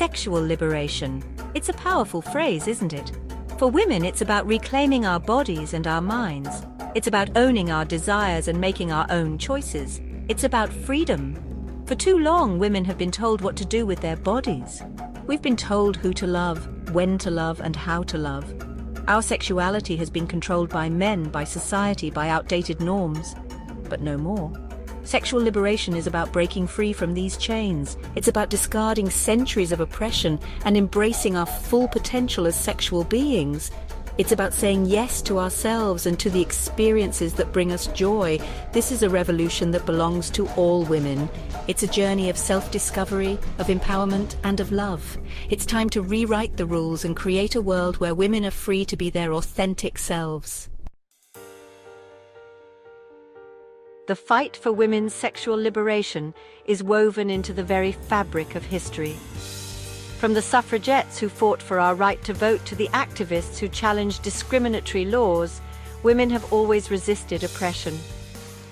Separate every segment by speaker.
Speaker 1: Sexual liberation. It's a powerful phrase, isn't it? For women, it's about reclaiming our bodies and our minds. It's about owning our desires and making our own choices. It's about freedom. For too long, women have been told what to do with their bodies. We've been told who to love, when to love, and how to love. Our sexuality has been controlled by men, by society, by outdated norms. But no more. Sexual liberation is about breaking free from these chains. It's about discarding centuries of oppression and embracing our full potential as sexual beings. It's about saying yes to ourselves and to the experiences that bring us joy. This is a revolution that belongs to all women. It's a journey of self-discovery, of empowerment, and of love. It's time to rewrite the rules and create a world where women are free to be their authentic selves. The fight for women's sexual liberation is woven into the very fabric of history. From the suffragettes who fought for our right to vote to the activists who challenged discriminatory laws, women have always resisted oppression.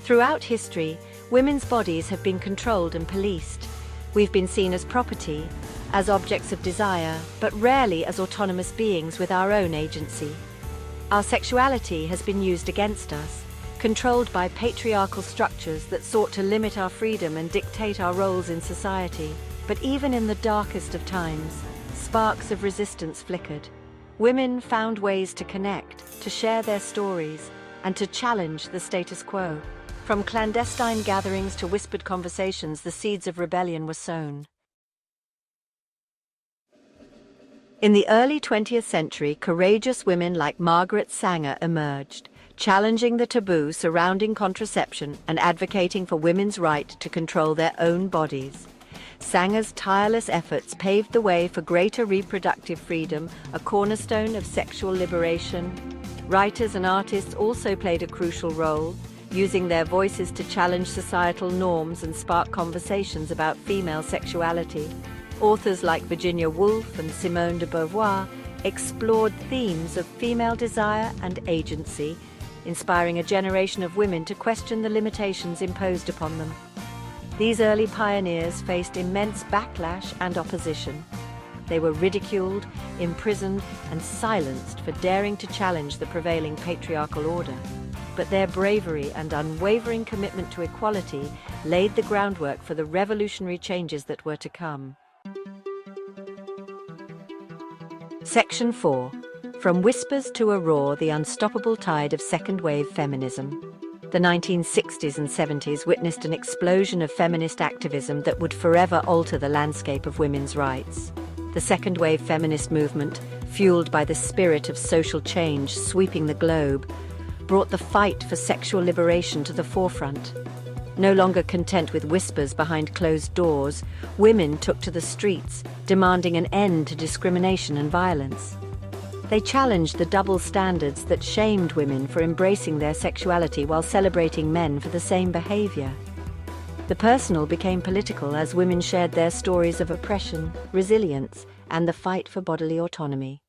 Speaker 1: Throughout history, women's bodies have been controlled and policed. We've been seen as property, as objects of desire, but rarely as autonomous beings with our own agency. Our sexuality has been used against us, controlled by patriarchal structures that sought to limit our freedom and dictate our roles in society. But even in the darkest of times, sparks of resistance flickered. Women found ways to connect, to share their stories, and to challenge the status quo. From clandestine gatherings to whispered conversations, the seeds of rebellion were sown. In the early 20th century, courageous women like Margaret Sanger emerged, challenging the taboo surrounding contraception and advocating for women's right to control their own bodies. Sanger's tireless efforts paved the way for greater reproductive freedom, a cornerstone of sexual liberation. Writers and artists also played a crucial role, using their voices to challenge societal norms and spark conversations about female sexuality. Authors like Virginia Woolf and Simone de Beauvoir explored themes of female desire and agency, inspiring a generation of women to question the limitations imposed upon them. These early pioneers faced immense backlash and opposition. They were ridiculed, imprisoned, and silenced for daring to challenge the prevailing patriarchal order. But their bravery and unwavering commitment to equality laid the groundwork for the revolutionary changes that were to come. Section 4. From Whispers to a Roar, the unstoppable tide of second-wave feminism. The 1960s and 70s witnessed an explosion of feminist activism that would forever alter the landscape of women's rights. The second-wave feminist movement, fueled by the spirit of social change sweeping the globe, brought the fight for sexual liberation to the forefront. No longer content with whispers behind closed doors, women took to the streets, demanding an end to discrimination and violence. They challenged the double standards that shamed women for embracing their sexuality while celebrating men for the same behavior. The personal became political as women shared their stories of oppression, resilience, and the fight for bodily autonomy.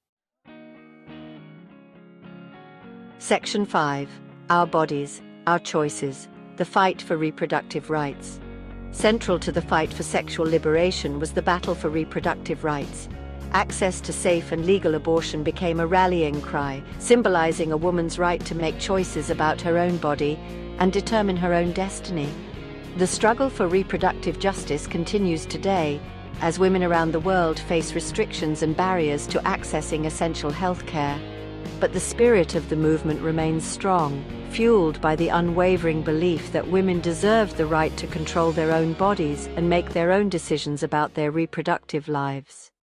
Speaker 1: Section 5. Our bodies, our choices, the fight for reproductive rights. Central to the fight for sexual liberation was the battle for reproductive rights. Access to safe and legal abortion became a rallying cry, symbolizing a woman's right to make choices about her own body and determine her own destiny. The struggle for reproductive justice continues today, as women around the world face restrictions and barriers to accessing essential health care. But the spirit of the movement remains strong, fueled by the unwavering belief that women deserve the right to control their own bodies and make their own decisions about their reproductive lives.